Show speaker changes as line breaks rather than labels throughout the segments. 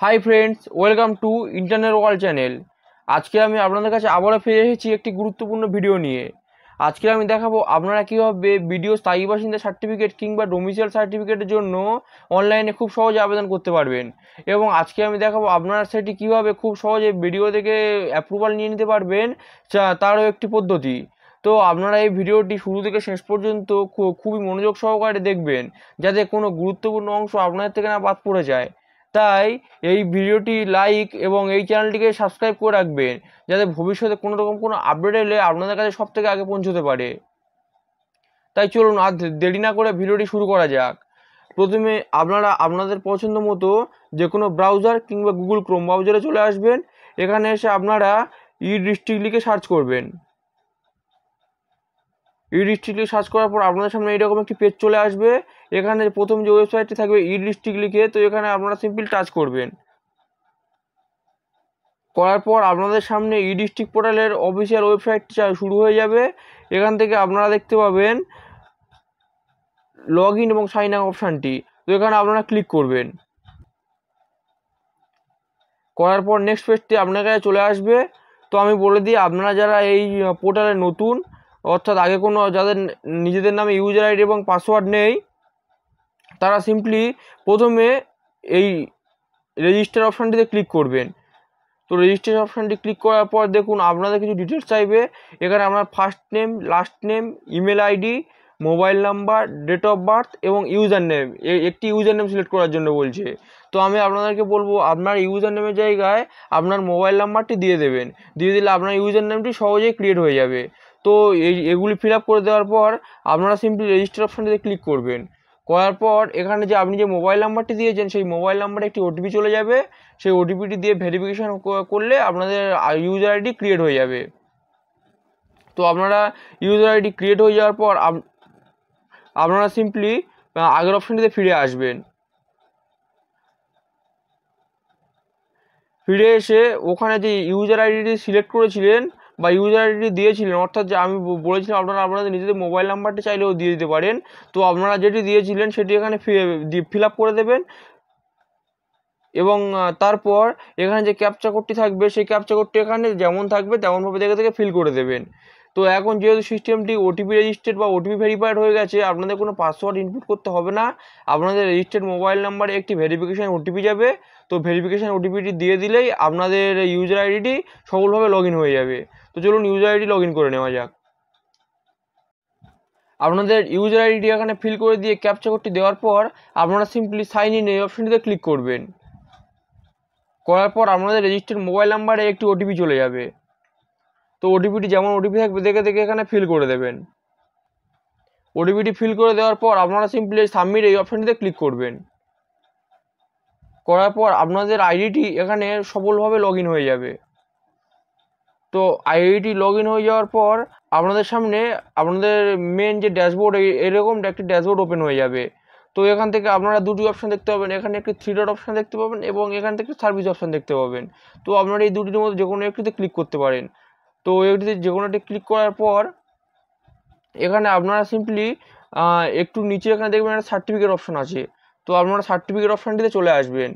Hi friends, welcome to internet world channel. আজকে আমি আপনাদের কাছে আবারও ফিরে এসেছি একটি গুরুত্বপূর্ণ ভিডিও নিয়ে। আজকে আমি দেখাবো আপনারা কীভাবে বিডিও স্থায়ী বাসিন্দা সার্টিফিকেট কিংবা ডোমিসাইল সার্টিফিকেটের জন্য অনলাইনে খুব সহজে আবেদন করতে পারবেন। এবং আজকে আমি দেখাবো আপনারা সেটি কীভাবে খুব সহজে ভিডিও থেকে অ্যাপ্রুভাল নিয়ে নিতে পারবেন, তারও একটি পদ্ধতি। তো আপনারা এই ভিডিওটি শুরু থেকে শেষ পর্যন্ত খুবই মনোযোগ সহকারে দেখবেন, যাতে কোনো গুরুত্বপূর্ণ অংশ আপনাদের থেকে না বাদ পড়ে যায়। তাই এই ভিডিওটি লাইক এবং এই চ্যানেলটিকে সাবস্ক্রাইব করে রাখবেন, যাতে ভবিষ্যতে কোনো রকম কোনো আপডেট এলে আপনাদের কাছে সব থেকে আগে পৌঁছতে পারে। তাই চলুন আর দেরি না করে ভিডিওটি শুরু করা যাক। প্রথমে আপনারা আপনাদের পছন্দ মতো যে কোনো ব্রাউজার কিংবা গুগল ক্রোম ব্রাউজারে চলে আসবেন। এখানে এসে আপনারা ই-ডিস্ট্রিক্ট লিখে সার্চ করবেন। ই-ডিস্ট্রিক্ট সার্চ করার পর আপনাদের সামনে এরকম একটি পেজ চলে আসবে। এখানে প্রথম যে ওয়েবসাইটটি থাকবে ই-ডিস্ট্রিক্ট লিখে, তো এখানে আপনারা সিম্পল টাচ করবেন। করার পর আপনাদের সামনে ই-ডিস্ট্রিক্ট পোর্টালের অফিসিয়াল ওয়েবসাইটটি শুরু হয়ে যাবে। এখান থেকে আপনারা দেখতে পাবেন লগ ইন এবং সাইন আপ অপশানটি, তো এখানে আপনারা ক্লিক করবেন। করার পর নেক্সট পেজটি আপনার কাছে চলে আসবে। তো আমি বলে দিই, আপনারা যারা এই পোর্টালে নতুন, অর্থাৎ আগে কোনো যাদের নিজেদের নামে ইউজার আইডি এবং পাসওয়ার্ড নেই, তারা সিম্পলি প্রথমে এই রেজিস্টার অপশানটিতে ক্লিক করবেন। তো রেজিস্ট্রেশন অপশানটি ক্লিক করার পর দেখুন আপনাদের কিছু ডিটেলস চাইবে। এখানে আপনার first name, last name, email ID, mobile number, date of birth এবং ইউজার নেম, একটি ইউজার নেম সিলেক্ট করার জন্য বলছে। তো আমি আপনাদেরকে বলবো আপনার ইউজার নেমের জায়গায় আপনার মোবাইল নাম্বারটি দিয়ে দেবেন। দিয়ে দিলে আপনার ইউজার নেমটি সহজেই ক্রিয়েট হয়ে যাবে। তো এগুলি ফিল আপ করে দেওয়ার পর আপনারা সিম্পলি রেজিস্টার অপশানটিতে ক্লিক করবেন। করার পর এখানে যে আপনি যে মোবাইল নাম্বারটি দিয়েছেন, সেই মোবাইল নাম্বারে একটি ওটিপি চলে যাবে। সেই ওটিপিটি দিয়ে ভেরিফিকেশান করলে আপনাদের ইউজার আইডি ক্রিয়েট হয়ে যাবে। তো আপনারা ইউজার আইডি ক্রিয়েট হয়ে যাওয়ার পর আপনারা সিম্পলি আগের অপশানটিতে ফিরে আসবেন। ফিরে এসে ওখানে যে ইউজার আইডিটি সিলেক্ট করেছিলেন বা ইউজার আইডি দিয়েছিলেন, অর্থাৎ যে আমি বলেছিলাম আপনারা আপনাদের নিজেদের মোবাইল নাম্বারটি চাইলেও দিয়ে দিতে পারেন। তো আপনারা যেটি দিয়েছিলেন সেটি এখানে ফিল আপ করে দেবেন। এবং তারপর এখানে যে ক্যাপচা কোডটি থাকবে, সেই ক্যাপচা কোডটি এখানে যেমন থাকবে তেমনভাবে দেখে দেখে ফিল করে দেবেন। তো এখন যেহেতু সিস্টেমটি ওটিপি রেজিস্টার্ড বা ওটিপি ভেরিফাইড হয়ে গেছে, আপনাদের কোনো পাসওয়ার্ড ইনপুট করতে হবে না। আপনাদের রেজিস্টার্ড মোবাইল নাম্বারে একটি ভেরিফিকেশান ওটিপি যাবে। তো ভেরিফিকেশান ওটিপিটি দিয়ে দিলেই আপনাদের ইউজার আইডিটি সফলভাবে লগ ইন হয়ে যাবে। তো চলুন ইউজার আইডি লগ ইন করে নেওয়া যাক। আপনাদের ইউজার আইডি এখানে ফিল করে দিয়ে ক্যাপচা কোডটি দেওয়ার পর আপনারা সিম্পলি সাইন ইন এই অপশানটিতে ক্লিক করবেন। করার পর আপনাদের রেজিস্টার্ড মোবাইল নাম্বারে একটি ওটিপি চলে যাবে। তো ওটিপিটি যেমন ওটিপি থাকবে দেখে দেখে এখানে ফিল করে দেবেন। ওটিপিটি ফিল করে দেওয়ার পর আপনারা সিম্পলি সাবমিট এই অপশানটিতে ক্লিক করবেন। করার পর আপনাদের আইডিটি এখানে সফলভাবে লগ ইন হয়ে যাবে। তো আইডিটি লগ ইন হয়ে যাওয়ার পর আপনাদের সামনে আপনাদের মেন যে ড্যাশবোর্ড, এরকম একটি ড্যাশবোর্ড ওপেন হয়ে যাবে। তো এখান থেকে আপনারা দুটি অপশান দেখতে পাবেন, এখানে একটি 3 ডট অপশান দেখতে পাবেন এবং এখান থেকে সার্ভিস অপশান দেখতে পাবেন। তো আপনারা এই দুটির মধ্যে যে কোনো একটিতে ক্লিক করতে পারেন। তো এটিতে যে কোনো একটি ক্লিক করার পর এখানে আপনারা সিম্পলি একটু নিচে এখানে দেখবেন একটা সার্টিফিকেট অপশান আছে। তো আপনারা সার্টিফিকেট অপশানটিতে চলে আসবেন।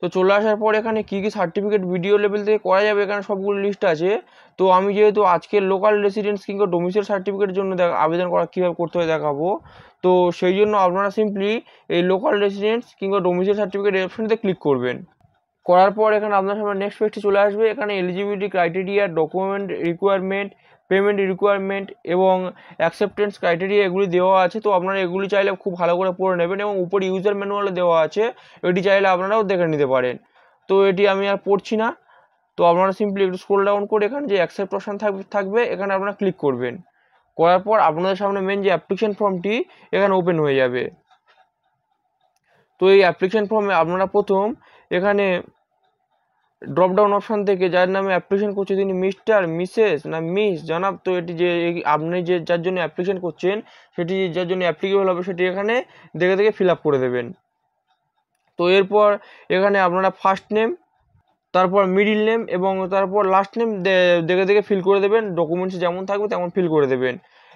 তো চলে আসার পর এখানে কী কী সার্টিফিকেট ভিডিও লেভেল থেকে করা যাবে এখানে সবগুলো লিস্ট আছে। তো আমি যেহেতু আজকে লোকাল রেসিডেন্স কিংবা ডোমিসাইল সার্টিফিকেটের জন্য আবেদন কীভাবে করতে হয় দেখাবো, তো সেই জন্য আপনারা সিম্পলি এই লোকাল রেসিডেন্স কিংবা ডোমিসাইল সার্টিফিকেট এই অপশানটিতে ক্লিক করবেন। করার পর এখানে আপনার সামনে নেক্সট পেজটি চলে আসবে। এখানে eligibility criteria, document requirement, payment requirement এবং অ্যাকসেপ্টেন্স ক্রাইটেরিয়া এগুলি দেওয়া আছে। তো আপনারা এগুলি চাইলে খুব ভালো করে পড়ে নেবেন এবং উপরে ইউজার ম্যানুয়ালে দেওয়া আছে, এটি চাইলে আপনারাও দেখে নিতে পারেন। তো এটি আমি আর পড়ছি না। তো আপনারা সিম্পলি একটু স্ক্রল ডাউন করে এখানে যে অ্যাকসেপ্ট অপশান থাকবে এখানে আপনারা ক্লিক করবেন। করার পর আপনাদের সামনে মেন যে অ্যাপ্লিকেশন ফর্মটি এখানে ওপেন হয়ে যাবে। তো এই অ্যাপ্লিকেশন ফর্মে আপনারা প্রথম এখানে ড্রপডাউন অপশান থেকে যার নামে অ্যাপ্লিকেশন করছে তিনি মিস্টার, মিসেস না মিস, জনাব, তো এটি যে আপনি যে যার জন্য অ্যাপ্লিকেশন করছেন সেটি যার জন্য অ্যাপ্লিকেবল হবে সেটি এখানে দেখে দেখে ফিল আপ করে দেবেন। তো এরপর এখানে আপনারা ফার্স্ট নেম, তারপর মিডিল নেম এবং তারপর লাস্ট নেম দেখে দেখে ফিল করে দেবেন। ডকুমেন্টস যেমন থাকবে তেমন ফিল করে দেবেন।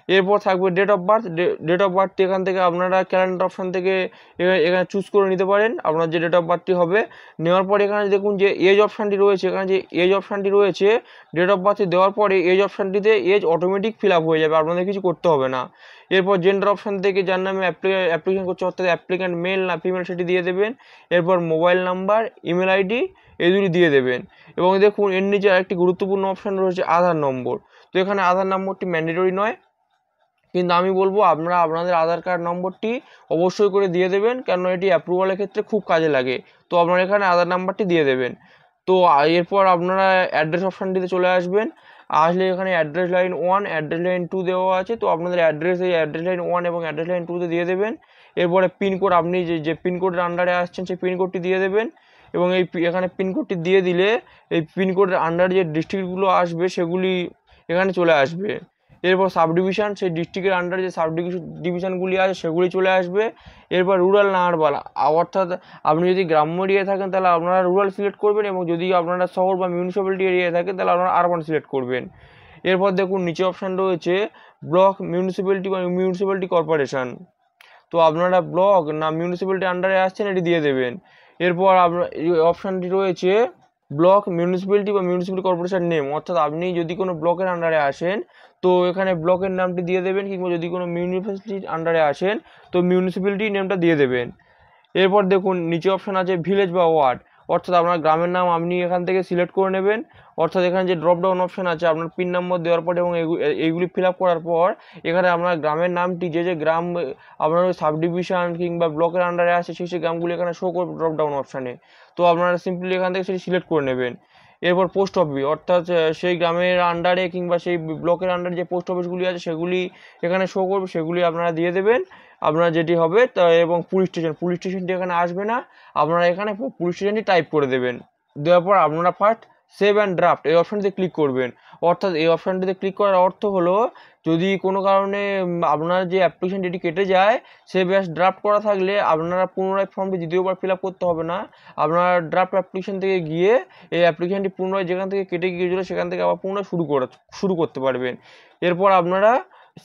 এরপর থাকবে date of birth. Date of birth এখান থেকে আপনারা ক্যালেন্ডার অপশান থেকে এখানে চুজ করে নিতে পারেন আপনার যে ডেট অফ বার্থটি হবে। নেওয়ার পরে এখানে দেখুন যে এজ অপশানটি রয়েছে, এখানে যে এজ অপশানটি রয়েছে ডেট অফ বার্থে দেওয়ার পরে এজ অপশানটিতে এজ অটোমেটিক ফিল আপ হয়ে যাবে, আপনাদের কিছু করতে হবে না। এরপর জেন্ডার অপশান থেকে যার নামে অ্যাপ্লিকেশন করছে অর্থাৎ অ্যাপ্লিক্যান্ট মেল না ফিমেল সেটি দিয়ে দেবেন। এরপর মোবাইল নাম্বার, ইমেল আইডি এই দুটি দিয়ে দেবেন। এবং দেখুন এর নিচে আরেকটি গুরুত্বপূর্ণ অপশান রয়েছে আধার নম্বর। তো এখানে আধার নম্বরটি ম্যান্ডেটরি নয়, কিন্তু আমি বলবো আপনারা আপনাদের আধার কার্ড নম্বরটি অবশ্যই করে দিয়ে দেবেন, কারণ এটি অ্যাপ্রুভালের ক্ষেত্রে খুব কাজে লাগে। তো আপনারা এখানে আধার নাম্বারটি দিয়ে দেবেন। তো এরপর আপনারা অ্যাড্রেস অপশানটিতে চলে আসবেন। আসলে এখানে অ্যাড্রেস লাইন 1 অ্যাড্রেস লাইন 2 দেওয়া আছে, তো আপনাদের অ্যাড্রেস এই অ্যাড্রেস লাইন 1 এবং অ্যাড্রেস লাইন 2তে দিয়ে দেবেন। এরপরে পিনকোড, আপনি যে পিনকোডের আন্ডারে আসছেন সেই পিনকোডটি দিয়ে দেবেন। এবং এখানে পিনকোডটি দিয়ে দিলে এই পিনকোডের আন্ডারে যে ডিস্ট্রিক্টগুলো আসবে সেগুলি এখানে চলে আসবে। এরপর সাব ডিভিশন, সেই ডিস্ট্রিক্টের আন্ডারে যে সাব ডিভিশনগুলি আছে সেগুলি চলে আসবে। এরপর রুরাল না আরবান, অর্থাৎ আপনি যদি গ্রাম্য এরিয়ায় থাকেন তাহলে আপনারা রুরাল সিলেক্ট করবেন, এবং যদি আপনারা শহর বা মিউনিসিপ্যালিটি এরিয়ায় থাকেন তাহলে আপনারা আরবান সিলেক্ট করবেন। এরপর দেখুন নিচে অপশান রয়েছে ব্লক, মিউনিসিপ্যালিটি বা মিউনিসিপ্যালিটি কর্পোরেশন। তো আপনারা ব্লক না মিউনিসিপ্যালিটি আন্ডারে আসছেন এটি দিয়ে দেবেন। এরপর আপনার এই অপশানটি রয়েছে ব্লক, মিউনিসিপ্যালিটি বা মিউনিসিপ্যালিটি কর্পোরেশন নেম, অর্থাৎ আপনি যদি কোনো ব্লকের আন্ডারে আসেন তো এখানে ব্লকের নামটি দিয়ে দেবেন, কিংবা যদি কোনো মিউনিসিপ্যালিটির আন্ডারে আসেন তো মিউনিসিপ্যালিটি নেমটা দিয়ে দেবেন। এরপর দেখুন নিচে অপশান আছে ভিলেজ বা ওয়ার্ড, অর্থাৎ আপনার গ্রামের নাম আপনি এখান থেকে সিলেক্ট করে নেবেন। অর্থাৎ এখানে যে ড্রপ ডাউন অপশান আছে আপনার পিন নম্বর দেওয়ার পর এবং এইগুলি ফিল আপ করার পর এখানে আপনার গ্রামের নামটি যে গ্রাম আপনার ওই সাব ডিভিশন কিংবা ব্লকের আন্ডারে আছে সেই গ্রামগুলি এখানে শো করবে ড্রপ ডাউন অপশানে। তো আপনারা সিম্পলি এখান থেকে সেটি সিলেক্ট করে নেবেন। এরপর পোস্ট অফিস, অর্থাৎ সেই গ্রামের আন্ডারে কিংবা সেই ব্লকের আন্ডারে যে পোস্ট অফিসগুলি আছে সেগুলি এখানে শো করবে, সেগুলি আপনারা দিয়ে দেবেন আপনার যেটি হবে। তা এবং পুলিশ স্টেশনটি এখানে আসবে না, আপনারা এখানে পুলিশ স্টেশনটি টাইপ করে দেবেন। দেওয়ার পর আপনারা ফার্স্ট সেভ অ্যান্ড ড্রাফট এই অপশানটিতে ক্লিক করবেন। অর্থাৎ এই অপশানটিতে ক্লিক করার অর্থ হলো যদি কোনো কারণে আপনার যে অ্যাপ্লিকেশন যেটি কেটে যায় সেভ অ্যাজ ড্রাফট করা থাকলে আপনারা পুনরায় ফর্মটি দ্বিতীয়বার ফিল আপ করতে হবে না। আপনার ড্রাফট অ্যাপ্লিকেশন থেকে গিয়ে এই অ্যাপ্লিকেশনটি পুনরায় যেখান থেকে কেটে গিয়েছিল সেখান থেকে আবার পুনরায় শুরু করতে পারবেন। এরপর আপনারা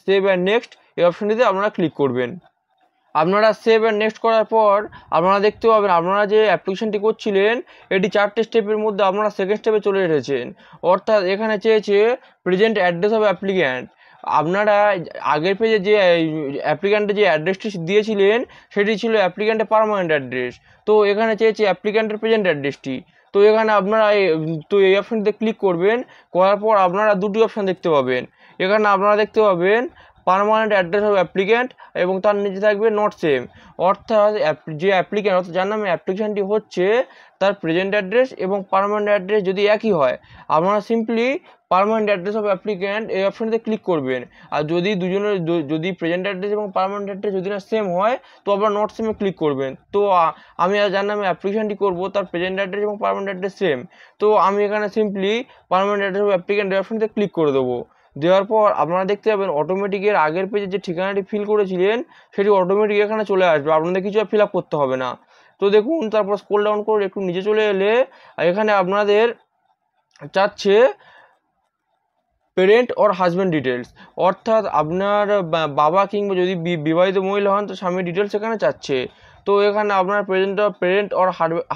সেভ অ্যান্ড নেক্সট এই অপশানটিতে আপনারা ক্লিক করবেন। আপনারা সেভ অ্যান্ড নেক্সট করার পর আপনারা দেখতে পাবেন আপনারা যে অ্যাপ্লিকেশনটি করছিলেন এটি 4টে স্টেপের মধ্যে আপনারা সেকেন্ড স্টেপে চলে এসেছেন। অর্থাৎ এখানে চেয়েছে প্রেজেন্ট অ্যাড্রেস অফ অ্যাপ্লিক্যান্ট। আপনারা আগের পেজে যে অ্যাপ্লিক্যান্টের যে অ্যাড্রেসটি দিয়েছিলেন সেটি ছিল অ্যাপ্লিক্যান্টের পার্মানেন্ট অ্যাড্রেস, তো এখানে চেয়েছে অ্যাপ্লিক্যান্টের প্রেজেন্ট অ্যাড্রেসটি। তো এখানে আপনারা এই অপশানটিতে ক্লিক করবেন, করার পর আপনারা দুটি অপশান দেখতে পাবেন। এখানে আপনারা দেখতে পাবেন পার্মানেন্ট অ্যাড্রেস অফ অ্যাপ্লিক্যান্ট এবং তার নিচে থাকবে নট সেম, অর্থাৎ যে অ্যাপ্লিক্যান্ট অর্থাৎ যার নামে অ্যাপ্লিকেশনটি হচ্ছে তার প্রেজেন্ট অ্যাড্রেস এবং পার্মানেন্ট অ্যাড্রেস যদি একই হয় আপনারা simply permanent address of applicant এই অপশানটিতে ক্লিক করবেন। আর যদি দুজনের যদি প্রেজেন্ট অ্যাড্রেস এবং পার্মানেন্ট অ্যাড্রেস যদি না সেম হয় তো আপনারা নট সেমে ক্লিক করবেন। তো আমি যার নামে অ্যাপ্লিকেশনটি করবো তার প্রেজেন্ট অ্যাড্রেস এবং পার্মানেন্ট অ্যাড্রেস সেম, তো আমি এখানে simply permanent address of applicant এই অপশানটিতে ক্লিক করে দেবো। দেওয়ার পর আপনারা দেখতে পাবেন অটোমেটিক এর আগের পেজে যে ঠিকানাটি ফিল করেছিলেন সেটি অটোমেটিক এখানে চলে আসবে, আপনাদের কিছু আর ফিল আপ করতে হবে না। তো দেখুন তারপর স্ক্রল ডাউন করে একটু নিচে চলে এলে এখানে আপনাদের চাচ্ছে পেরেন্ট অর হাজব্যান্ড ডিটেলস, অর্থাৎ আপনার বাবা কিংবা যদি বিবাহিত মহিলা হন তো স্বামীর ডিটেলস এখানে চাচ্ছে। তো এখানে আপনার পেরেন্ট অর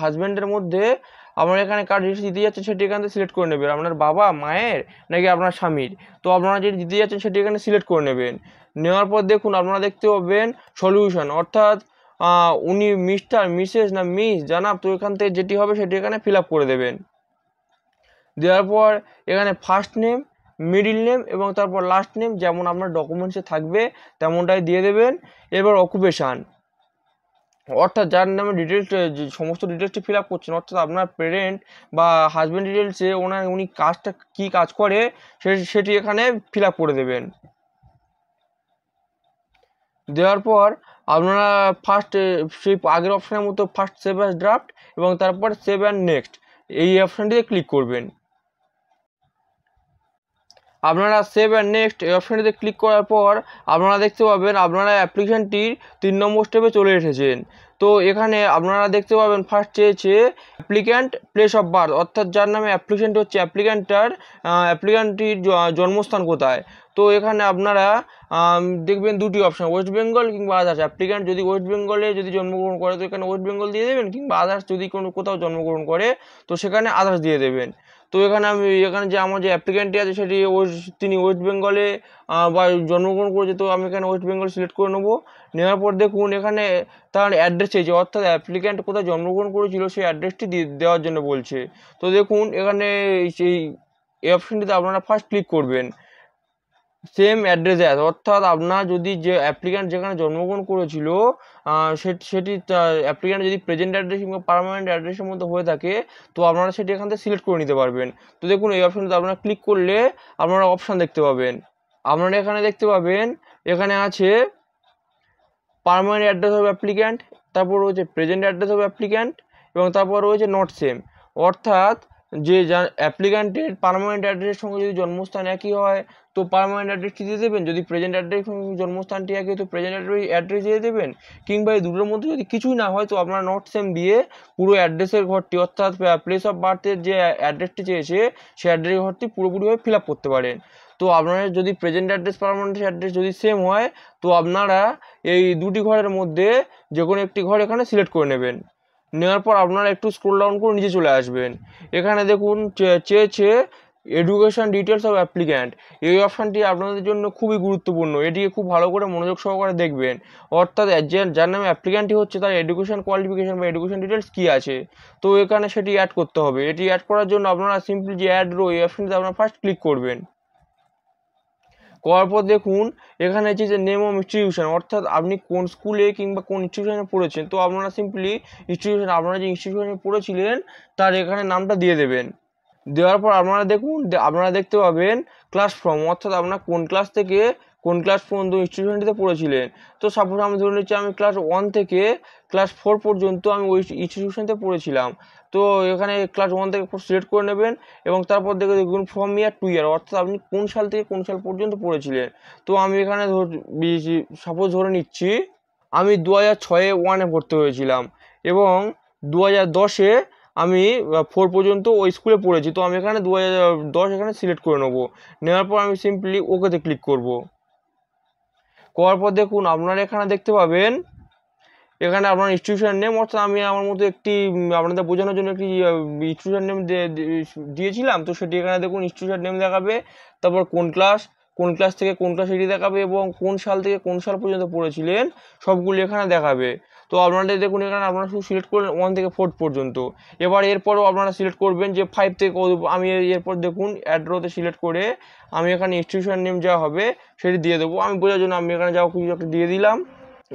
হাজব্যান্ডের মধ্যে আপনার এখানে কার ডিটেলস দিতে যাচ্ছেন সেটি এখান থেকে সিলেক্ট করে নেবেন, আপনার বাবা মায়ের নাকি আপনার স্বামীর। তো আপনারা যেটি দিতে যাচ্ছেন সেটি এখানে সিলেক্ট করে নেবেন। নেওয়ার পর দেখুন আপনারা দেখতে পাবেন সলিউশন, অর্থাৎ উনি মিস্টার মিসেস না মিস জানাব, তো এখান থেকে যেটি হবে সেটি এখানে ফিল আপ করে দেবেন। দেওয়ার পর এখানে ফার্স্ট নেম, মিডিল নেম এবং তারপর লাস্ট নেম যেমন আপনার ডকুমেন্টসে থাকবে তেমনটাই দিয়ে দেবেন। এবার অকুপেশান, অর্থাৎ যার নামে ডিটেলস সমস্ত ডিটেলসটি ফিল আপ করছেন, অর্থাৎ আপনার পেরেন্ট বা হাজব্যান্ড ডিটেলসে উনি কাজটা কী কাজ করে সেটি এখানে ফিল আপ করে দেবেন। দেওয়ার পর আপনারা ফার্স্ট সেই আগের অপশানের মতো ফার্স্ট সেভ অ্যাজ ড্রাফট এবং তারপর সেভ অ্যান্ড নেক্সট এই অপশানটিতে ক্লিক করবেন। আপনারা সেভ অ্যান্ড নেক্সট এই অপশানটিতে ক্লিক করার পর আপনারা দেখতে পাবেন আপনারা অ্যাপ্লিকেশনটির 3 নম্বর স্টেপে চলে এসেছেন। তো এখানে আপনারা দেখতে পাবেন ফার্স্ট চেয়েছে অ্যাপ্লিক্যান্ট প্লেস অফ বার্থ, অর্থাৎ যার নামে অ্যাপ্লিকেন্ট হচ্ছে অ্যাপ্লিক্যান্টটির জন্মস্থান কোথায়। তো এখানে আপনারা দেখবেন দুটি অপশন, ওয়েস্ট বেঙ্গল কিংবা আদার্স। অ্যাপ্লিক্যান্ট যদি ওয়েস্ট বেঙ্গলে যদি জন্মগ্রহণ করে তো এখানে ওয়েস্ট বেঙ্গল দিয়ে দেবেন, কিংবা আদার্স যদি কোথাও জন্মগ্রহণ করে তো সেখানে আদার্স দিয়ে দেবেন। তো এখানে যে আমার যে অ্যাপ্লিক্যান্টটি আছে সেটি তিনি ওয়েস্ট বেঙ্গলে বা জন্মগ্রহণ করেছে, তো আমি এখানে ওয়েস্ট বেঙ্গল সিলেক্ট করে নেবো। নেওয়ার পর দেখুন এখানে তার অ্যাড্রেস চেয়েছে, অর্থাৎ অ্যাপ্লিক্যান্ট কোথায় জন্মগ্রহণ করেছিল সেই অ্যাড্রেসটি দেওয়ার জন্য বলছে। তো দেখুন এখানে এই অপশনটিতে আপনারা ফার্স্ট ক্লিক করবেন সেম অ্যাড্রেস অ্যাজ, অর্থাৎ আপনার যদি যে অ্যাপ্লিক্যান্ট যেখানে জন্মগ্রহণ করেছিল সেটি অ্যাপ্লিক্যান্ট যদি প্রেজেন্ট অ্যাড্রেস কিংবা পার্মানেন্ট অ্যাড্রেসের মধ্যে হয়ে থাকে তো আপনারা সেটি এখান থেকে সিলেক্ট করে নিতে পারবেন। তো দেখুন এই অপশনটিতে আপনারা ক্লিক করলে আপনারা অপশান দেখতে পাবেন। আপনারা এখানে দেখতে পাবেন এখানে আছে পার্মানেন্ট অ্যাড্রেস অফ অ্যাপ্লিক্যান্ট, তারপর রয়েছে প্রেজেন্ট অ্যাড্রেস অফ অ্যাপ্লিক্যান্ট, এবং তারপর রয়েছে নট সেম, অর্থাৎ যে অ্যাপ্লিক্যান্টের পার্মানেন্ট অ্যাড্রেসের সঙ্গে যদি জন্মস্থান একই হয় তো পার্মানেন্ট অ্যাড্রেসটি দিয়ে দেবেন, যদি প্রেজেন্ট অ্যাড্রেস জন্মস্থানটি একই হয় তো প্রেজেন্ট অ্যাড্রেস দিয়ে দেবেন, কিংবা এই দুটোর মধ্যে যদি কিছুই না হয় তো আপনারা নট সেম দিয়ে পুরো অ্যাড্রেসের ঘরটি, অর্থাৎ প্লেস অফ বার্থের যে অ্যাড্রেসটি চেয়েছে সেই অ্যাড্রেসের ঘরটি পুরোপুরিভাবে ফিল আপ করতে পারেন। তো আপনারা যদি প্রেজেন্ট অ্যাড্রেস পার্মানেন্ট অ্যাড্রেস যদি সেম হয় তো আপনারা এই দুটি ঘরের মধ্যে যে কোনো একটি ঘর এখানে সিলেক্ট করে নেবেন। নেওয়ার পর আপনারা একটু স্ক্রল ডাউন করে নিচে চলে আসবেন। এখানে দেখুন চেয়েছে এডুকেশন ডিটেলস অফ অ্যাপ্লিক্যান্ট। এই অপশানটি আপনাদের জন্য খুবই গুরুত্বপূর্ণ, এটিকে খুব ভালো করে মনোযোগ সহকারে দেখবেন। অর্থাৎ যার নামে অ্যাপ্লিক্যান্টটি হচ্ছে তার এডুকেশন কোয়ালিফিকেশন বা এডুকেশন ডিটেলস কী আছে, তো এখানে সেটি অ্যাড করতে হবে। এটি অ্যাড করার জন্য আপনারা সিম্পলি যে অ্যাড রো এই অপশানটিতে আপনারা ফার্স্ট ক্লিক করবেন। করার পর দেখুন এখানে যে নেম অফ ইনস্টিটিউশন, অর্থাৎ আপনি কোন স্কুলে কিংবা কোন ইনস্টিটিউশনে পড়েছেন, তো আপনারা সিম্পলি আপনারা যে ইনস্টিটিউশনে পড়েছিলেন তার এখানে নামটা দিয়ে দেবেন। দেওয়ার পর আপনারা দেখতে পাবেন ক্লাস ফ্রম, অর্থাৎ আপনার কোন ক্লাস থেকে কোন ক্লাস পর্যন্ত ইনস্টিটিউশনটিতে পড়েছিলেন। তো সাপোজ আমি ধরে নিচ্ছি আমি ক্লাস 1 থেকে ক্লাস 4 পর্যন্ত আমি ওই ইনস্টিটিউশনতে পড়েছিলাম। তো এখানে ক্লাস 1 থেকে সিলেক্ট করে নেবেন এবং তারপর দেখুন ফ্রম ইয়ার টু ইয়ার, অর্থাৎ আপনি কোন সাল থেকে কোন সাল পর্যন্ত পড়েছিলেন। তো আমি এখানে সাপোজ ধরে নিচ্ছি আমি 2006-এ 1-এ ভর্তি হয়েছিলাম এবং 2010-এ আমি 4 পর্যন্ত ওই স্কুলে পড়েছি। তো আমি এখানে 2010 এখানে সিলেক্ট করে নেবো। নেওয়ার পর আমি সিম্পলি ওকেতে ক্লিক করব। করার পর দেখুন আপনারা এখানে দেখতে পাবেন এখানে আপনার ইনস্টিটিউশন নেম, অর্থাৎ আমি আমার মতো একটি আপনাদের বোঝানোর জন্য একটি ইনস্টিটিউশন নেম দিয়েছিলাম। তো সেটি এখানে দেখুন ইনস্টিটিউশন নেম দেখাবে, তারপর কোন ক্লাস থেকে কোন ক্লাস এটি দেখাবে এবং কোন সাল থেকে কোন সাল পর্যন্ত পড়েছিলেন সবগুলি এখানে দেখাবে। তো আপনাদের দেখুন এখানে আপনারা শুধু সিলেক্ট করলেন 1 থেকে 4 পর্যন্ত। এবার এরপরও আপনারা সিলেক্ট করবেন যে 5 থেকে আমি এরপর দেখুন অ্যাড্রোতে সিলেক্ট করে আমি এখানে ইনস্টিটিউশন নেম যা হবে সেটি দিয়ে দেবো। আমি বোঝার জন্য আমি এখানে যাও কিছু একটা দিয়ে দিলাম।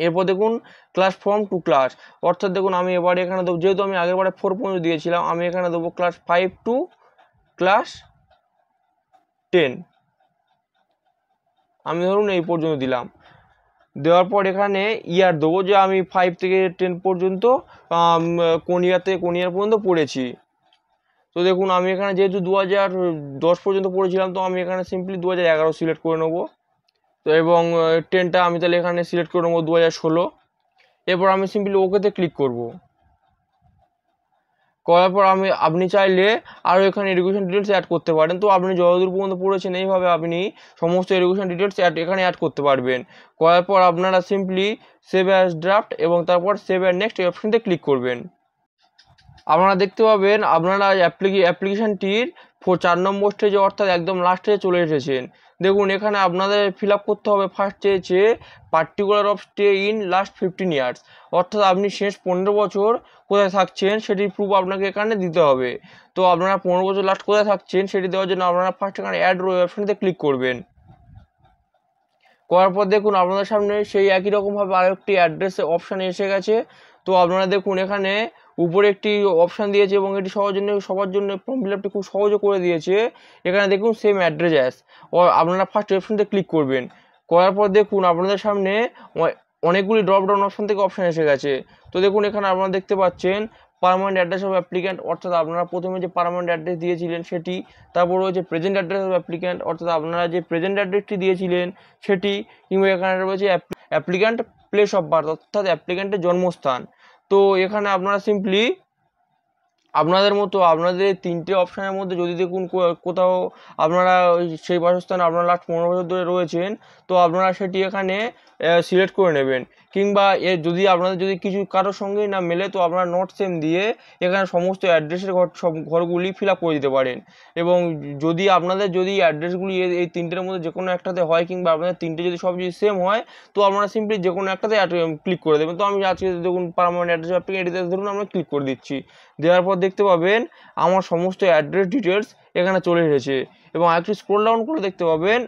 এরপর দেখুন ক্লাস ফ্রম টু ক্লাস, অর্থাৎ দেখুন আমি এবারে এখানে দেবো, যেহেতু আমি আগের বারে 4 পর্যন্ত দিয়েছিলাম আমি এখানে দেবো ক্লাস 5 টু ক্লাস 10। আমি ধরুন এই পর্যন্ত দিলাম। দেওয়ার পর এখানে ইয়ার দেবো যে আমি 5 থেকে 10 পর্যন্ত কোন ইয়ার থেকে কোন ইয়ার পর্যন্ত পড়েছি। তো দেখুন আমি এখানে যেহেতু 2010 পর্যন্ত পড়েছিলাম তো আমি এখানে সিম্পলি 2011 সিলেক্ট করে নেবো। তো এবং 10টা আমি তাহলে এখানে সিলেক্ট করে নেবো 2016। এরপর আমি সিম্পলি ওকেতে ক্লিক করব। করার পর আপনি চাইলে আরও এখানে এডুকেশন ডিটেলস অ্যাড করতে পারেন। তো আপনি যতদূর পর্যন্ত পড়েছেন এইভাবে আপনি সমস্ত এডুকেশন ডিটেলস এখানে অ্যাড করতে পারবেন। করার পর আপনারা সিম্পলি সেভ অ্যাজ ড্রাফট এবং তারপর সেভ অ্যান্ড নেক্সট এই অপশনতে ক্লিক করবেন। আপনারা দেখতে পাবেন আপনারা অ্যাপ্লিকেশনটির 4 নম্বর স্টেজে, অর্থাৎ একদম লাস্টে চলে এসেছেন। দেখুন এখানে আপনাদের ফিল আপ করতে হবে ফার্স্ট চেয়েছে particular of stay in last 15 years, অর্থাৎ আপনি শেষ 15 বছর কোথায় থাকছেন সেটির প্রুফ আপনাকে এখানে দিতে হবে। তো আপনারা 15 বছর লাস্ট কোথায় থাকছেন সেটি দেওয়ার জন্য আপনারা ফার্স্ট এখানে অ্যাড রো অপশনতে ক্লিক করবেন। করার পর দেখুন আপনাদের সামনে সেই একই রকমভাবে আরেকটি অ্যাড্রেস অপশান এসে গেছে। তো আপনারা দেখুন এখানে উপরে একটি অপশান দিয়েছে এবং এটি সবার জন্য ফর্ম ফিল আপটি খুব সহজে করে দিয়েছে। এখানে দেখুন সেম অ্যাড্রেস অ্যাস, আপনারা ফার্স্ট অপশানতে ক্লিক করবেন। করার পর দেখুন আপনাদের সামনে অনেকগুলি ড্রপ ডাউন অপশান থেকে অপশান এসে গেছে। তো দেখুন এখানে আপনারা দেখতে পাচ্ছেন পার্মানেন্ট অ্যাড্রেস অফ অ্যাপ্লিক্যান্ট, অর্থাৎ আপনারা প্রথমে যে পার্মানেন্ট অ্যাড্রেস দিয়েছিলেন সেটি, তারপর রয়েছে প্রেজেন্ট অ্যাড্রেস অফ অ্যাপ্লিক্যান্ট, অর্থাৎ আপনারা যে প্রেজেন্ট অ্যাড্রেসটি দিয়েছিলেন সেটি, কিংবা এখানে রয়েছে অ্যাপ্লিক্যান্ট প্লেস অফ বার্থ, অর্থাৎ অ্যাপ্লিক্যান্টের জন্মস্থান। তো এখানে আপনারা সিম্পলি আপনাদের মতো আপনাদের এই 3টে অপশানের মধ্যে যদি দেখুন কোথাও আপনারা সেই বাসস্থানে আপনারা লাস্ট 15 বছর ধরে রয়েছেন, তো আপনারা সেটি এখানে সিলেক্ট করে নেবেন। কিংবা যদি আপনাদের যদি কিছু কারোর সঙ্গেই না মেলে, তো আপনারা নট সেম দিয়ে এখানে সমস্ত অ্যাড্রেসের সব ঘরগুলি ফিল আপ করে দিতে পারেন। এবং যদি আপনাদের যদি অ্যাড্রেসগুলি এই 3টের মধ্যে যে কোনো একটাতে হয়, কিংবা আপনাদের 3টে যদি সব যদি সেম হয়, তো আপনারা সিম্পলি যে কোনো একটাতে ক্লিক করে দেবেন। তো আমি আজকে দেখুন পার্মানেন্ট অ্যাড্রেস আপনি এটিতে ধরুন আমরা ক্লিক করে দিচ্ছি। দেওয়ার পর দেখতে পাবেন আমার সমস্ত অ্যাড্রেস ডিটেলস এখানে চলে এসেছে। এবং আরেকটু স্ক্রল ডাউন করে দেখতে পাবেন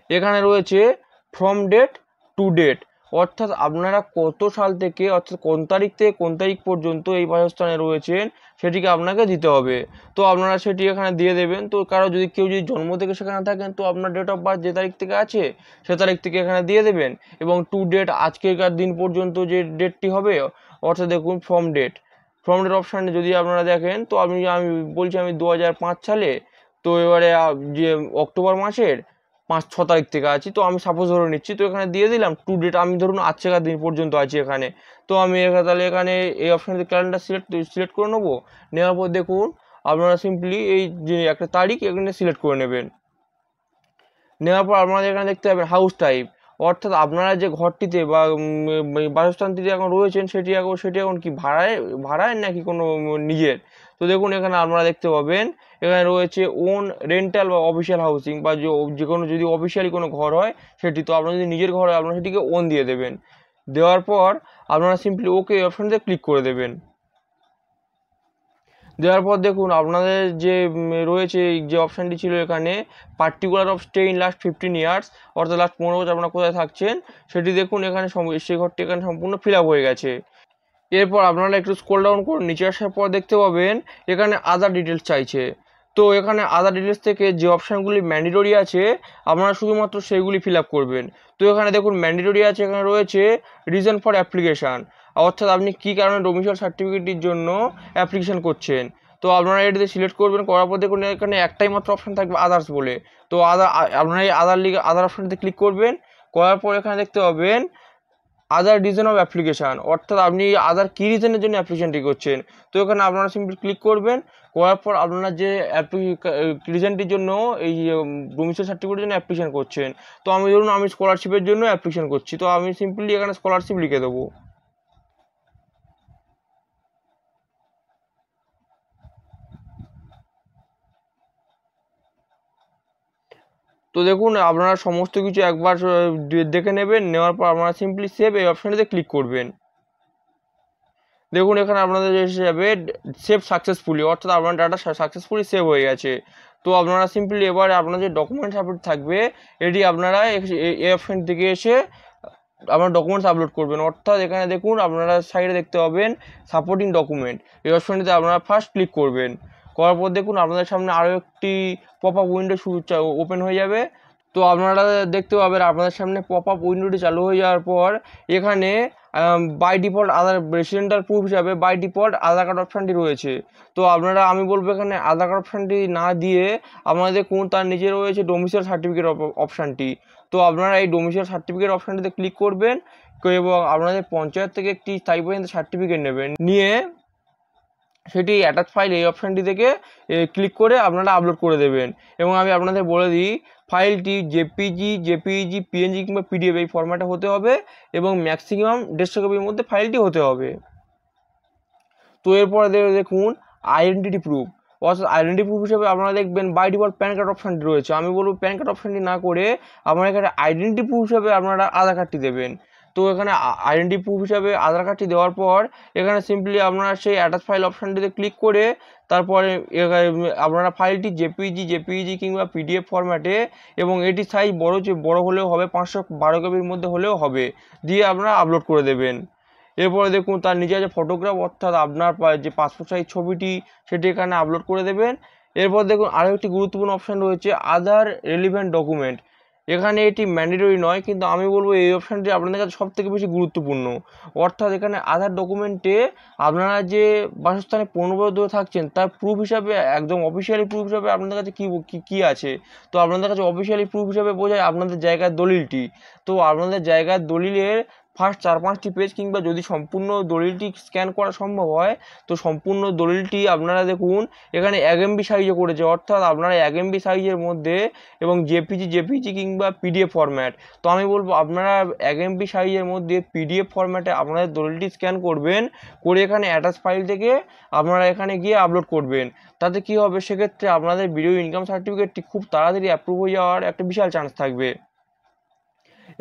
এখানে রয়েছে ফ্রম ডেট টু ডেট, অর্থাৎ আপনারা কত সাল থেকে, অর্থাৎ কোন তারিখ থেকে কোন তারিখ পর্যন্ত এই বাসস্থানে রয়েছেন সেটিকে আপনাকে দিতে হবে। তো আপনারা সেটি এখানে দিয়ে দেবেন। তো কারো যদি কেউ যদি জন্ম থেকে সেখানে থাকেন, তো আপনার ডেট অফ বার্থ যে তারিখ থেকে আছে সে তারিখ থেকে এখানে দিয়ে দেবেন। এবং টু ডেট আজকেরকার দিন পর্যন্ত যে ডেটটি হবে, অর্থাৎ দেখুন ফ্রম ডেট অপশানে যদি আপনারা দেখেন, তো আমি বলছি আমি 2005 সালে, তো এবারে যে অক্টোবর মাসের 5-6 তারিখ থেকে আছি, তো আমি সাপোজ ধরে নিচ্ছি, তো এখানে দিয়ে দিলাম টু ডেট, আমি ধরুন আজকের দিন পর্যন্ত আছি এখানে। তো আমি তাহলে এখানে এই অপশানে ক্যালেন্ডার সিলেক্ট করে নেবো। নেওয়ার পর দেখুন আপনারা সিম্পলি এই যে একটা তারিখ এখানে সিলেক্ট করে নেবেন। নেওয়ার পর আপনারা এখানে দেখতে পাবেন হাউস টাইপ, অর্থাৎ আপনারা যে ঘরটিতে বা বাসস্থানটিতে এখন রয়েছেন সেটি এখন কি ভাড়ায় নাকি কোনো নিজের। তো দেখুন এখানে আপনারা দেখতে পাবেন এখানে রয়েছে ওন, রেন্টাল বা অফিসিয়াল হাউসিং, বা যে কোনো যদি অফিসিয়ালি কোনো ঘর হয় সেটি, তো আপনার যদি নিজের ঘর হয় আপনারা সেটিকে ওন দিয়ে দেবেন। দেওয়ার পর আপনারা সিম্পলি ওকে অপশানটিতে ক্লিক করে দেবেন। দেওয়ার পর দেখুন আপনাদের যে রয়েছে যে অপশানটি ছিল এখানে particular of stay in last 15 years, অর্থাৎ লাস্ট 15 বছর আপনারা কোথায় থাকছেন সেটি দেখুন এখানে সেই ঘরটি এখানে সম্পূর্ণ ফিল আপ হয়ে গেছে। এরপর আপনারা একটু স্ক্রল ডাউন করুন, নিচে আসার পর দেখতে পাবেন এখানে আদার ডিটেলস চাইছে। তো এখানে আদার ডিটেলস থেকে যে অপশানগুলি ম্যান্ডেটরি আছে আপনারা শুধুমাত্র সেইগুলি ফিল আপ করবেন। তো এখানে দেখুন ম্যান্ডেটরি আছে, এখানে রয়েছে রিজন ফর অ্যাপ্লিকেশান, অর্থাৎ আপনি কী কারণে ডোমিসাইল সার্টিফিকেটের জন্য অ্যাপ্লিকেশান করছেন। তো আপনারা এটিতে সিলেক্ট করবেন, করার পর দেখুন এখানে একটাই মাত্র অপশান থাকবে আদার্স বলে। তো আপনারা এই আদার অপশানটিতে ক্লিক করবেন। করার পর এখানে দেখতে পাবেন আদার রিজন অফ অ্যাপ্লিকেশান, অর্থাৎ আপনি আদার কী রিজনের জন্য অ্যাপ্লিকেশানটি করছেন। তো এখানে আপনারা সিম্পলি ক্লিক করবেন। করার পর আপনারা যে রিজনটির জন্য এই ডোমিসাইল সার্টিফিকেটের জন্য অ্যাপ্লিকেশান করছেন, তো আমি ধরুন আমি স্কলারশিপের জন্য অ্যাপ্লিকেশান করছি, তো আমি সিম্পলি এখানে স্কলারশিপ লিখে দেবো। তো দেখুন আপনারা সমস্ত কিছু একবার দেখে নেবেন। নেওয়ার পর আপনারা সিম্পলি সেভ এই অপশানটিতে ক্লিক করবেন। দেখুন এখানে আপনাদের এসে যাবে সেভ সাকসেসফুলি, অর্থাৎ আপনার ডাটা সাকসেসফুলি সেভ হয়ে গেছে। তো আপনারা সিম্পলি এবার আপনার যে ডকুমেন্টস আপলোড থাকবে এটি আপনারা এই অপশান থেকে এসে আপনার ডকুমেন্টস আপলোড করবেন। অর্থাৎ এখানে দেখুন আপনারা সাইডে দেখতে পাবেন সাপোর্টিং ডকুমেন্ট, এই অপশানটিতে আপনারা ফার্স্ট ক্লিক করবেন। করার পর দেখুন আপনাদের সামনে আরও একটি পপ আপ উইন্ডো ওপেন হয়ে যাবে। তো আপনারা দেখতে পাবেন আপনাদের সামনে পপ আপ উইন্ডোটি চালু হয়ে যাওয়ার পর এখানে by default Aadhaar residential proof হিসাবে বাই ডিফল্ট আধার কার্ড অপশানটি রয়েছে। তো আমি বলবো এখানে আধার কার্ড অপশানটি না দিয়ে আপনাদের তার নিচে রয়েছে ডোমিসাইল সার্টিফিকেট অপশানটি। তো আপনারা এই ডোমিসাইল সার্টিফিকেট অপশানটিতে ক্লিক করবেন এবং আপনাদের পঞ্চায়েত থেকে একটি স্থায়ী বাসিন্দা সার্টিফিকেট নেবেন, নিয়ে সেটি অ্যাটাচ ফাইল এই অপশানটি থেকে ক্লিক করে আপনারা আপলোড করে দেবেন। এবং আমি আপনাদের বলে দিই ফাইলটি জেপিইজি পিএনজি কিংবা পিডিএফ এই ফরম্যাটে হতে হবে এবং ম্যাক্সিমাম 150 কপির মধ্যে ফাইলটি হতে হবে। তো এরপরে দেখুন আইডেন্টিটি প্রুফ, অর্থাৎ আইডেন্টিটি প্রুফ হিসেবে আপনারা দেখবেন বাই ডিফল্ট প্যান কার্ড অপশানটি রয়েছে। আমি বলবো প্যান কার্ড অপশানটি না করে আপনারা এখানে আইডেন্টিটি প্রুফ হিসেবে আপনারা আধার কার্ডটি দেবেন। তো এখানে আইডেন্টিটি প্রুফ হিসাবে আধার কার্ডটি দেওয়ার পর এখানে সিম্পলি আপনারা সেই অ্যাটাচ ফাইল অপশানটিতে ক্লিক করে তারপরে আপনারা ফাইলটি জেপিইজি কিংবা পিডিএফ ফরম্যাটে, এবং এটি সাইজ বড় হলেও হবে 512 কপির মধ্যে হলেও হবে, দিয়ে আপনারা আপলোড করে দেবেন। এরপরে দেখুন তার নিচে আছে ফটোগ্রাফ, অর্থাৎ আপনার যে পাসপোর্ট সাইজ ছবিটি সেটি এখানে আপলোড করে দেবেন। এরপর দেখুন আরও একটি গুরুত্বপূর্ণ অপশান রয়েছে আদার রেলিভেন্ট ডকুমেন্ট। এখানে এটি ম্যান্ডেটরি নয়, কিন্তু আমি বলবো এই অপশানটি আপনাদের কাছে সবথেকে বেশি গুরুত্বপূর্ণ। অর্থাৎ এখানে আধার ডকুমেন্টে আপনারা যে বাসস্থানে 15 বছর ধরে থাকছেন তার প্রুফ হিসাবে, একদম অফিসিয়ালি প্রুফ হিসাবে আপনাদের কাছে কী আছে। তো আপনাদের কাছে অফিসিয়ালি প্রুফ হিসাবে বোঝায় আপনাদের জায়গার দলিলটি। তো আপনাদের জায়গার দলিলের ফার্স্ট 4-5টি পেজ কিংবা যদি সম্পূর্ণ দলিলটি স্ক্যান করা সম্ভব হয় তো সম্পূর্ণ দলিলটি আপনারা দেখুন এখানে 1 MB সাইজে করেছে, অর্থাৎ আপনারা 1 MB সাইজের মধ্যে এবং জেপিজি কিংবা পিডিএফ ফরম্যাট। তো আমি বলবো আপনারা 1 MB সাইজের মধ্যে পিডিএফ ফরম্যাটে আপনাদের দলিলটি স্ক্যান করবেন, করে এখানে অ্যাটাচ ফাইল থেকে আপনারা এখানে গিয়ে আপলোড করবেন। তাতে কি হবে, সেক্ষেত্রে আপনাদের ভিডিও ইনকাম সার্টিফিকেটটি খুব তাড়াতাড়ি অ্যাপ্রুভ হয়ে যাওয়ার একটা বিশাল চান্স থাকবে।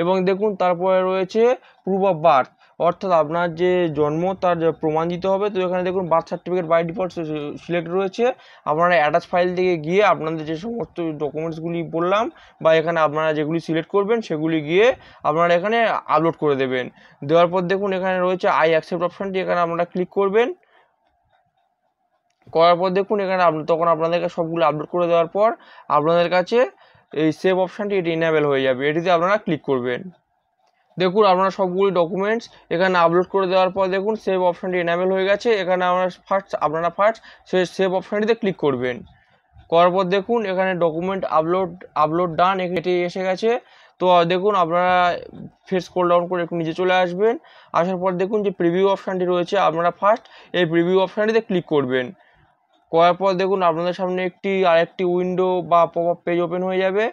এবং দেখুন তারপরে রয়েছে প্রুফ অফ বার্থ, অর্থাৎ আপনার যে জন্ম তার প্রমাণ দিতে হবে। তো এখানে দেখুন birth certificate by default select রয়েছে। আপনারা অ্যাটাচ ফাইল থেকে গিয়ে আপনাদের যে সমস্ত ডকুমেন্টসগুলি বললাম বা এখানে আপনারা যেগুলি সিলেক্ট করবেন সেগুলি গিয়ে আপনারা এখানে আপলোড করে দেবেন। দেওয়ার পর দেখুন এখানে রয়েছে আই অ্যাকসেপ্ট অপশানটি, এখানে আপনারা ক্লিক করবেন। করার পর দেখুন এখানে তখন আপনাদেরকে সবগুলো আপলোড করে দেওয়ার পর আপনাদের কাছে এই সেভ অপশানটি এটি ইনেবল হয়ে যাবে, এটিতে আপনারা ক্লিক করবেন। দেখুন আপনারা সবগুলি ডকুমেন্টস এখানে আপলোড করে দেওয়ার পর দেখুন সেভ অপশানটি ইনেবল হয়ে গেছে। এখানে আপনারা ফার্স্ট সেভ অপশানটিতে ক্লিক করবেন। করার পর দেখুন এখানে ডকুমেন্ট আপলোড ডান এটি এসে গেছে। তো দেখুন আপনারা ফের স্ক্রল ডাউন করে একটু নিচে চলে আসবেন। আসার পর দেখুন যে প্রিভিউ অপশানটি রয়েছে, আপনারা ফার্স্ট এই প্রিভিউ অপশানটিতে ক্লিক করবেন। করার পর দেখুন আপনাদের সামনে আরেকটি উইন্ডো বা পপ আপ পেজ ওপেন হয়ে যাবে।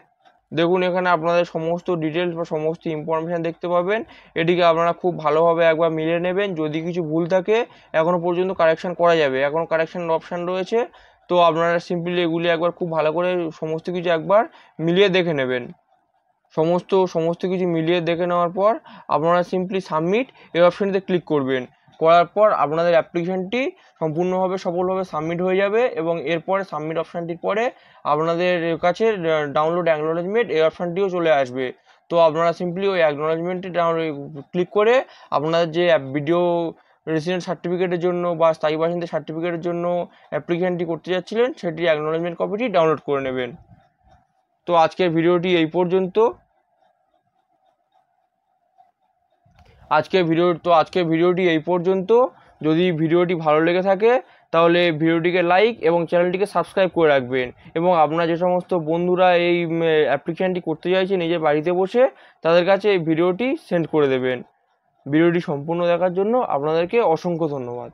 দেখুন এখানে আপনাদের সমস্ত ডিটেলস বা সমস্ত ইনফরমেশান দেখতে পাবেন। এটিকে আপনারা খুব ভালোভাবে একবার মিলিয়ে নেবেন। যদি কিছু ভুল থাকে এখনও পর্যন্ত কারেকশান করা যাবে, এখনও কারেকশান অপশান রয়েছে। তো আপনারা সিম্পলি এগুলি একবার খুব ভালো করে সমস্ত কিছু একবার মিলিয়ে দেখে নেবেন। সমস্ত কিছু মিলিয়ে দেখে নেওয়ার পর আপনারা সিম্পলি সাবমিট এই অপশানটিতে ক্লিক করবেন। করার পর আপনাদের অ্যাপ্লিকেশনটি সফলভাবে সাবমিট হয়ে যাবে এবং এরপরে সাবমিট অপশানটির পরে আপনাদের কাছে ডাউনলোড অ্যাকনোলেজমেন্ট এই অপশানটিও চলে আসবে। তো আপনারা সিম্পলি ওই অ্যাকনোলেজমেন্টটি ক্লিক করে আপনাদের যে ভিডিও রেসিডেন্ট সার্টিফিকেটের জন্য বা স্থায়ী বাসিন্দা সার্টিফিকেটের জন্য অ্যাপ্লিকেশনটি করতে যাচ্ছিলেন সেটি অ্যাকনোলেজমেন্ট কপিটি ডাউনলোড করে নেবেন। তো আজকের ভিডিওটি এই পর্যন্ত। আজকের ভিডিওটি এই পর্যন্ত। যদি ভিডিওটি ভালো লেগে থাকে তাহলে ভিডিওটিকে লাইক এবং চ্যানেলটিকে সাবস্ক্রাইব করে রাখবেন এবং আপনার যে সমস্ত বন্ধুরা এই অ্যাপ্লিকেশনটি করতে চাইছে নিজের বাড়িতে বসে তাদের কাছে এই ভিডিওটি সেন্ড করে দেবেন। ভিডিওটি সম্পূর্ণ দেখার জন্য আপনাদেরকে অসংখ্য ধন্যবাদ।